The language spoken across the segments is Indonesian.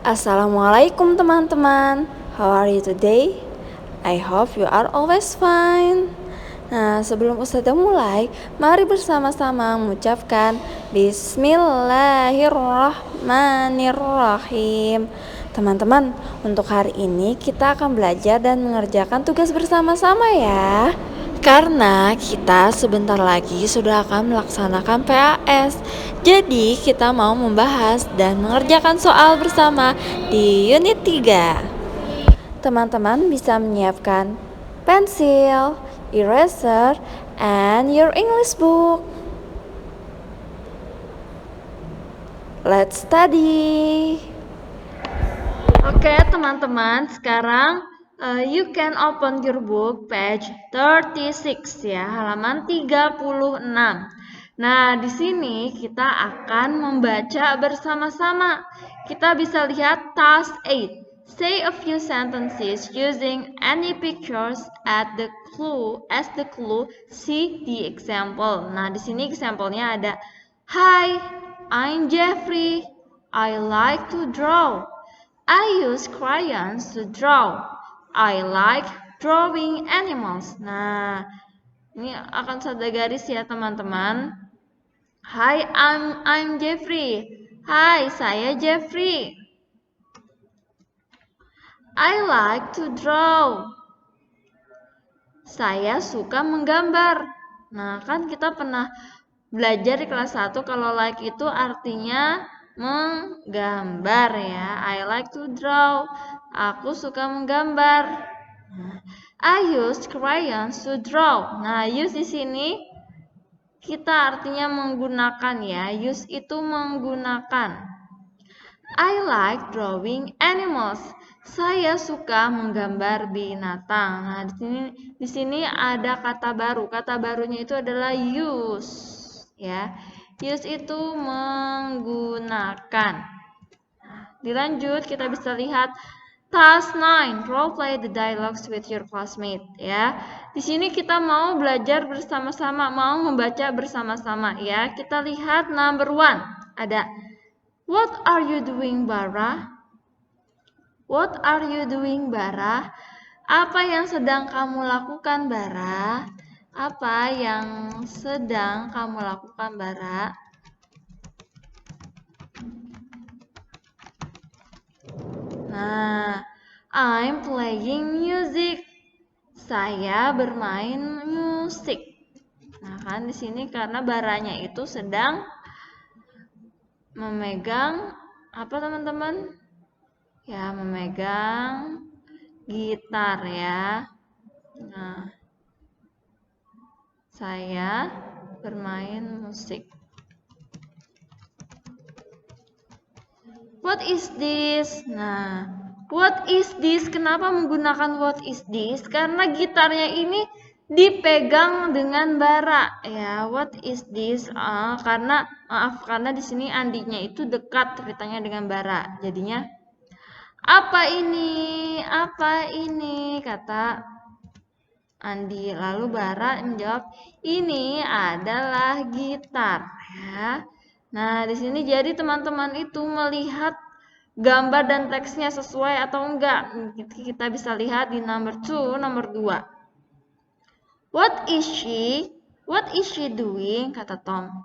Assalamualaikum teman-teman. How are you today? I hope you are always fine. Nah, sebelum Ustazah mulai, mari bersama-sama mengucapkan Bismillahirrahmanirrahim. Teman-teman, untuk hari ini kita akan belajar dan mengerjakan tugas bersama-sama ya. Karena kita sebentar lagi sudah akan melaksanakan PAS. Jadi kita mau membahas dan mengerjakan soal bersama di unit 3. Teman-teman bisa menyiapkan pensil, eraser, and your English book. Let's study. Oke teman-teman, sekarang you can open your book page 36 ya, halaman 36. Nah, di sini kita akan membaca bersama-sama. Kita bisa lihat task 8. Say a few sentences using any pictures as the clue. See the example. Nah, di sini example-nya ada Hi, I'm Jeffrey. I like to draw. I use crayons to draw. I like drawing animals. Nah, ini akan saya garis ya teman-teman. Hi, I'm Jeffrey. Hai, saya Jeffrey. I like to draw. Saya suka menggambar. Nah, kan kita pernah belajar di kelas 1 kalau like itu artinya menggambar ya. I like to draw. Aku suka menggambar. I use crayons to draw. Nah, use di sini kita artinya menggunakan ya. Use itu menggunakan. I like drawing animals. Saya suka menggambar binatang. Nah, di sini ada kata baru. Kata barunya itu adalah use. Ya, use itu menggunakan. Dilanjut, kita bisa lihat task 9, role play the dialogues with your classmate. Ya, di sini kita mau belajar bersama-sama, mau membaca bersama-sama. Ya, kita lihat number 1 ada What are you doing, Bara? What are you doing, Bara? Apa yang sedang kamu lakukan, Bara? Apa yang sedang kamu lakukan, Bara? Nah, I'm playing music. Saya bermain musik. Nah, kan di sini karena baranya itu sedang memegang apa, teman-teman? Ya, memegang gitar ya. Nah, saya bermain musik. What is this? Nah, what is this? Kenapa menggunakan what is this? Karena gitarnya ini dipegang dengan bara ya. What is this? Karena di sini Andinya itu dekat ceritanya dengan bara. Jadinya apa ini? Apa ini? Kata Andi. Lalu Bara menjawab, ini adalah gitar ya. Nah, di sini jadi teman-teman itu melihat gambar dan teksnya sesuai atau enggak. Kita bisa lihat di nomor 2. What is she? What is she doing? Kata Tom.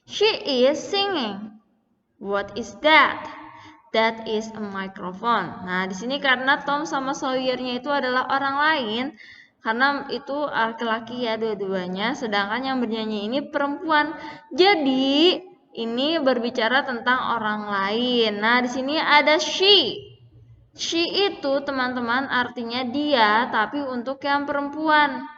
She is singing. What is that? That is a microphone. Nah, di sini karena Tom sama Sawyer-nya itu adalah orang lain, karena itu laki-laki ya dua-duanya, sedangkan yang bernyanyi ini perempuan. Jadi, ini berbicara tentang orang lain. Nah, di sini ada she. She itu teman-teman artinya dia, tapi untuk yang perempuan.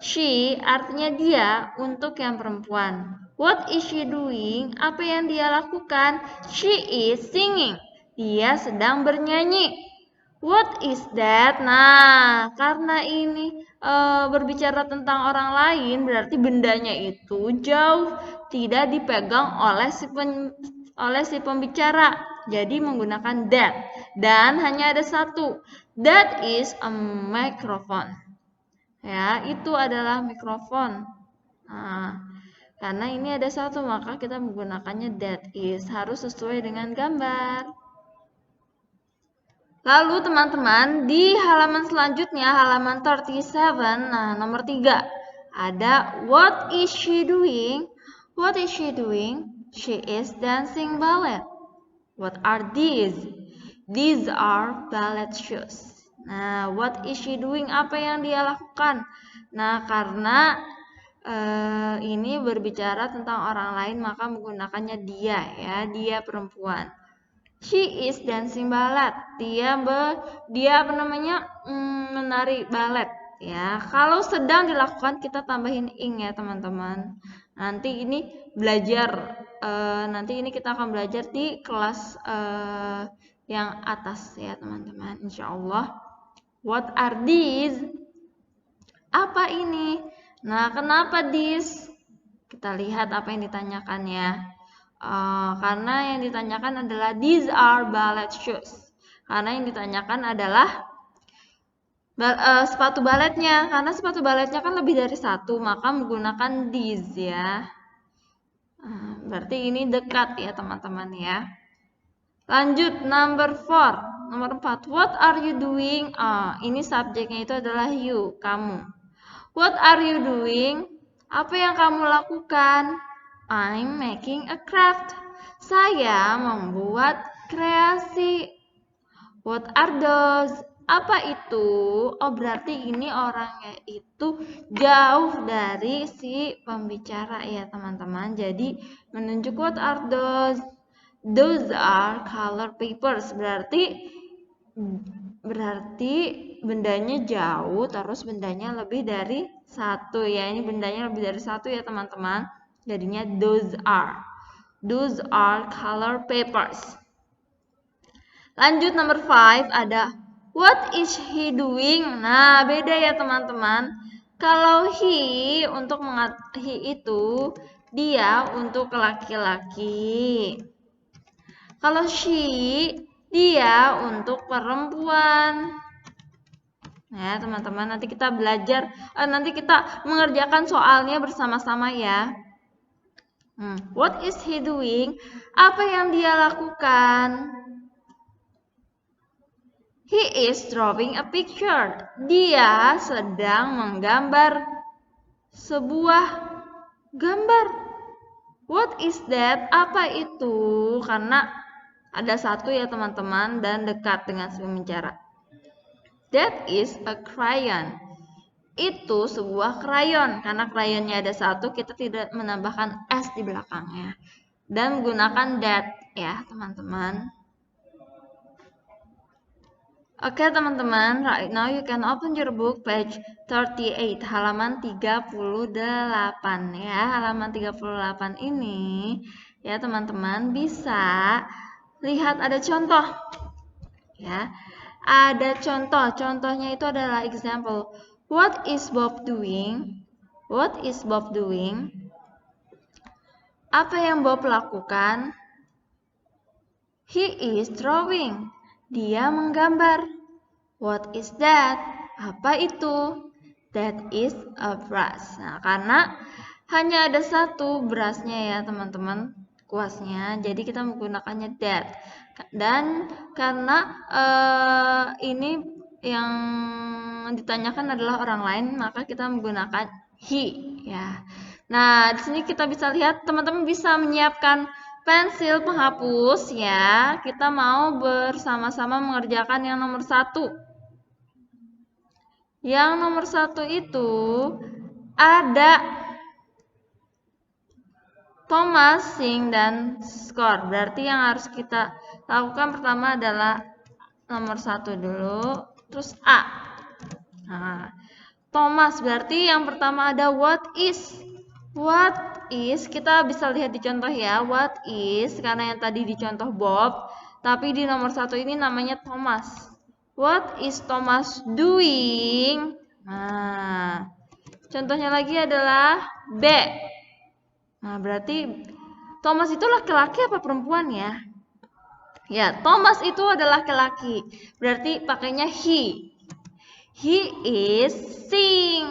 She artinya dia untuk yang perempuan. What is she doing? Apa yang dia lakukan? She is singing. Dia sedang bernyanyi. What is that? Nah, karena ini berbicara tentang orang lain, berarti bendanya itu jauh, tidak dipegang oleh si pembicara. Jadi menggunakan that. Dan hanya ada satu. That is a microphone. Ya, itu adalah mikrofon. Nah, karena ini ada satu, maka kita menggunakannya that is. Harus sesuai dengan gambar. Lalu teman-teman di halaman selanjutnya, halaman 37, nah nomor 3, ada what is she doing? What is she doing? She is dancing ballet. What are these? These are ballet shoes. Nah, what is she doing? Apa yang dia lakukan? Nah, karena ini berbicara tentang orang lain, maka menggunakannya dia, ya, dia perempuan. She is dancing ballet. Dia apa namanya? Menari balet, ya. Kalau sedang dilakukan kita tambahin ing, ya, teman-teman. Nanti ini belajar nanti ini kita akan belajar di kelas yang atas, ya, teman-teman. Insyaallah. What are these? Apa ini? Nah, kenapa this? Kita lihat apa yang ditanyakan, ya. Karena yang ditanyakan adalah these are ballet shoes. Karena yang ditanyakan adalah sepatu baletnya. Karena sepatu baletnya kan lebih dari satu, maka menggunakan these, ya. Berarti ini dekat, ya, teman-teman, ya. Lanjut number 4. Nomor 4. What are you doing? Ini subjeknya itu adalah you, kamu. What are you doing? Apa yang kamu lakukan? I'm making a craft. Saya membuat kreasi. What are those? Apa itu? Oh, berarti ini orangnya itu jauh dari si pembicara, ya, teman-teman. Jadi menunjuk what are those? Those are color papers. Berarti bendanya jauh, terus bendanya lebih dari satu, ya. Ini bendanya lebih dari satu, ya, teman-teman. Jadinya those are color papers. Lanjut nomor 5, ada what is he doing? Nah, beda, ya, teman-teman. Kalau he itu dia untuk laki-laki. Kalau she dia untuk perempuan. Nah, teman-teman, nanti kita belajar, nanti kita mengerjakan soalnya bersama-sama, ya. What is he doing? Apa yang dia lakukan? He is drawing a picture. Dia sedang menggambar sebuah gambar. What is that? Apa itu? Karena ada satu, ya, teman-teman, dan dekat dengan si pembicara. That is a crayon. Itu sebuah krayon. Karena krayonnya ada satu, kita tidak menambahkan s di belakangnya. Dan menggunakan that, ya, teman-teman. Oke, teman-teman, right now you can open your book page 38, halaman 38, ya. Halaman 38 ini, ya, teman-teman, bisa lihat ada contoh, ya. Ada contoh. Contohnya itu adalah example. What is Bob doing? What is Bob doing? Apa yang Bob lakukan? He is drawing. Dia menggambar. What is that? Apa itu? That is a brush. Nah, karena hanya ada satu brushnya, ya, teman-teman, kuasnya. Jadi kita menggunakannya that. Dan karena ini yang ditanyakan adalah orang lain, maka kita menggunakan he, ya. Nah, di sini kita bisa lihat teman-teman bisa menyiapkan pensil penghapus, ya. Kita mau bersama-sama mengerjakan yang nomor 1. Yang nomor 1 itu ada Thomas, sing, dan score. Berarti yang harus kita lakukan pertama adalah nomor 1 dulu, terus A. Nah, Thomas, berarti yang pertama ada what is. What is, kita bisa lihat di contoh, ya. What is, karena yang tadi di contoh Bob, tapi di nomor 1 ini namanya Thomas. What is Thomas doing? Nah, contohnya lagi adalah B. Nah, berarti Thomas itu laki-laki apa perempuan, ya? Ya, Thomas itu adalah laki-laki. Berarti pakainya he. He is sing.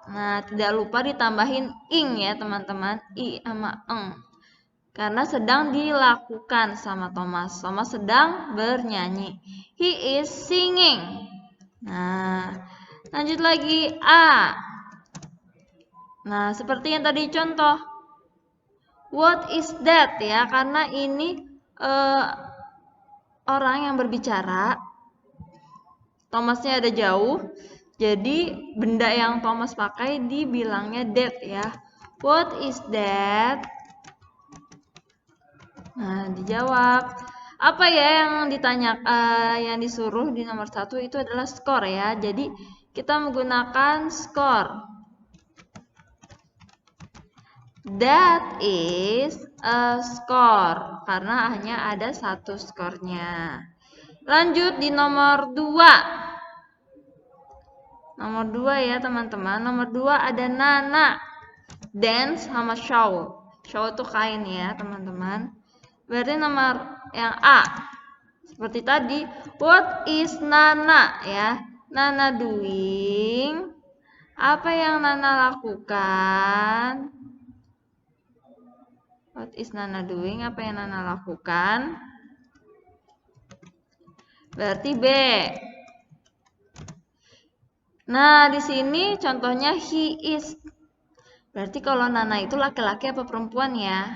Nah, tidak lupa ditambahin ing, ya, teman-teman. I sama eng. karena sedang dilakukan sama Thomas. Thomas sedang bernyanyi. He is singing. Nah, lanjut lagi A. Nah, seperti yang tadi contoh. What is that ya? Karena ini orang yang berbicara. Thomasnya ada jauh. Jadi benda yang Thomas pakai dibilangnya that ya. What is that? Nah, dijawab. Apa ya yang ditanya, yang disuruh di nomor 1 itu adalah skor ya. Jadi kita menggunakan skor. That is a score karena hanya ada 1 skornya. Lanjut di nomor 2. Nomor 2 ya teman-teman. Nomor 2 ada Nana, dance sama shawl. Shawl itu kain ya teman-teman. Berarti nomor yang A. Seperti tadi, what is Nana ya? Nana doing. Apa yang Nana lakukan? What is Nana doing? Apa yang Nana lakukan? Berarti B. Nah, di sini contohnya he is. Berarti kalau Nana itu laki-laki apa perempuan ya?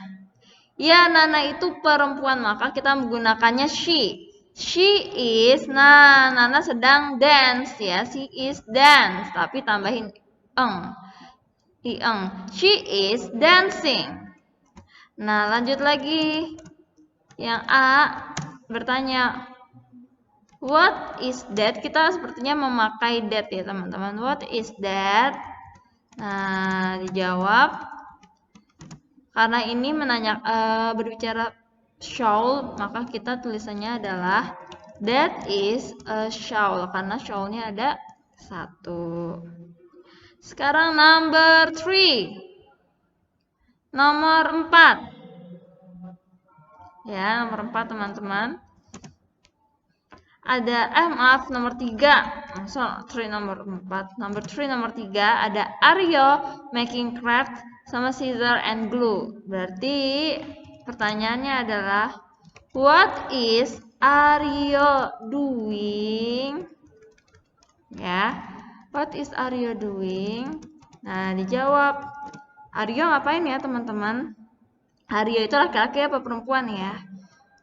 Ya, Nana itu perempuan, maka kita menggunakannya she. She is. Nah, Nana sedang dance ya. She is dance, tapi tambahin eng. Ieng. She is dancing. Nah, lanjut lagi. Yang A bertanya, what is that? Kita sepertinya memakai that ya teman-teman. What is that? Nah, dijawab. Karena ini berbicara shawl, maka kita tulisannya adalah that is a shawl. Karena shawlnya ada 1. Sekarang number 3. Nomor 4. Ya, nomor 4 teman-teman. Ada maaf nomor 3. Nomor 4. Nomor 3 nomor 3 ada Aryo making craft sama scissor and glue. Berarti pertanyaannya adalah what is Aryo doing? Ya. What is Aryo doing? Nah, dijawab. Aryo ngapain ya, teman-teman? Aryo itu laki-laki apa perempuan ya?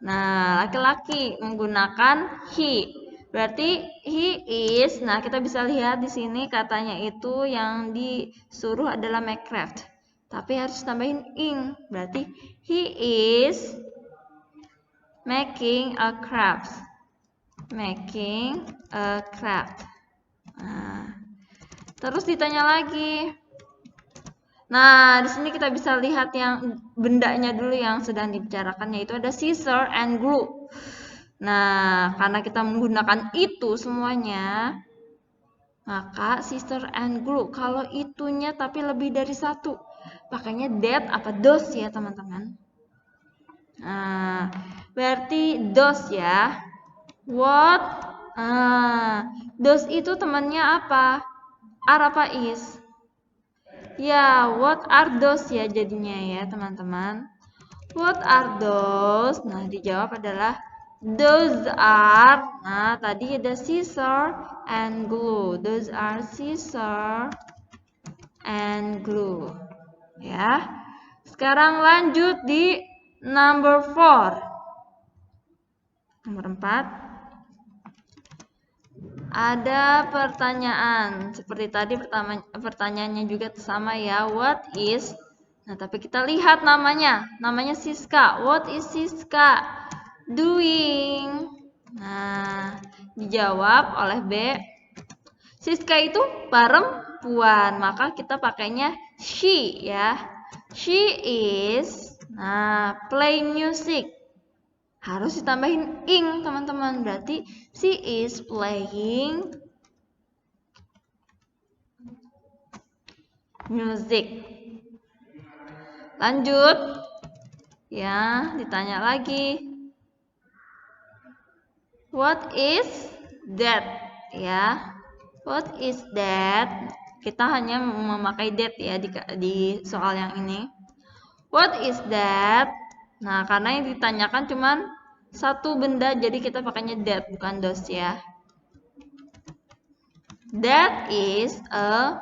Nah, laki-laki menggunakan he. Berarti he is. Nah, kita bisa lihat di sini katanya itu yang disuruh adalah make craft. Tapi harus tambahin ing. Berarti he is making a craft. Making a craft. Nah, terus ditanya lagi. Nah, di sini kita bisa lihat yang bendanya dulu yang sedang dibicarakan, yaitu ada scissor and glue. Nah, karena kita menggunakan itu semuanya, maka scissor and glue. Kalau itunya tapi lebih dari 1, pakainya that apa those ya teman-teman. Nah, berarti those ya. What? Those itu temannya apa? Are apa is? Ya, what are those ya jadinya ya teman-teman. What are those? Nah, dijawab adalah those are. Nah, tadi ada scissor and glue. Those are scissor and glue. Ya. Sekarang lanjut di number 4. Nomor 4. Ada pertanyaan. Seperti tadi pertanyaannya juga sama ya. What is? Nah, tapi kita lihat namanya. Namanya Siska. What is Siska doing? Nah, dijawab oleh B. Siska itu perempuan, maka kita pakainya she ya. She is playing music. Harus ditambahin ing, teman-teman. Berarti she is playing music. Lanjut. Ya, ditanya lagi. What is that? Ya. What is that? Kita hanya memakai that ya di soal yang ini. What is that? Nah, karena yang ditanyakan cuman satu benda, jadi kita pakainya that, bukan those ya. That is a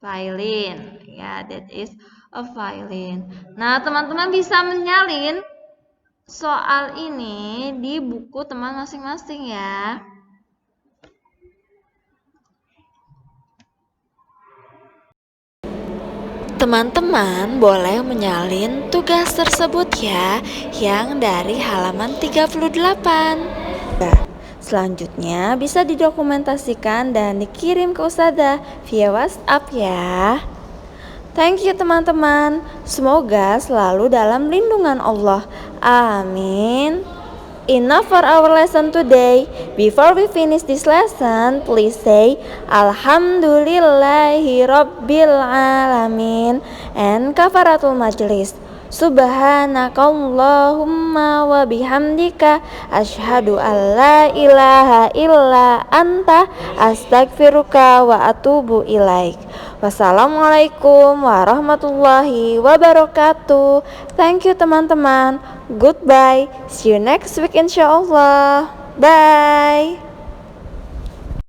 violin. Ya, that is a violin. Nah, teman-teman bisa menyalin soal ini di buku teman masing-masing ya. Teman-teman boleh menyalin tugas tersebut ya, yang dari halaman 38. Selanjutnya bisa didokumentasikan dan dikirim ke Ustazah via WhatsApp ya. Thank you teman-teman. Semoga selalu dalam lindungan Allah. Amin. Enough for our lesson today. Before we finish this lesson, please say Alhamdulillahi Rabbil Alamin and kafaratul majlis. Subhanakallahumma wa bihamdika asyhadu an la ilaha illa anta astaghfiruka wa atubu ilaik. Wassalamualaikum warahmatullahi wabarakatuh. Thank you teman-teman. Goodbye. See you next week insyaallah. Bye.